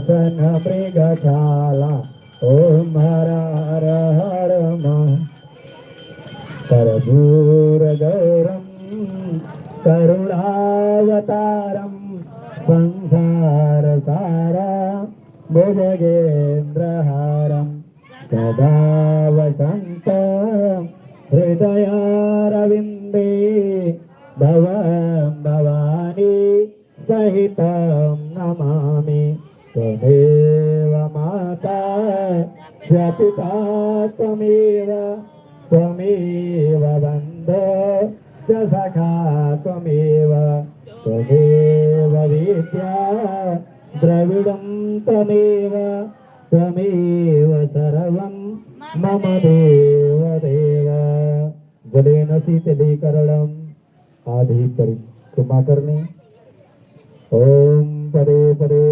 व्यसन मृगशाला ओम हर हर हर कर्पूरगौरं करुणावतारं संसारसारं भुजगेन्द्रहारं सदा वसन्तं हृदयारविन्दे भवं भवानी सहितं नमामि त्वमेव माता च पिता त्वमेव त्वमेव बन्धो च सखा त्वमेव त्वमेव विद्या द्रविडं त्वमेव त्वमेव सर्वं मम देव देव जलेन शीतलीकरणम् आदि परिक्रमा करने ओम पदे पदे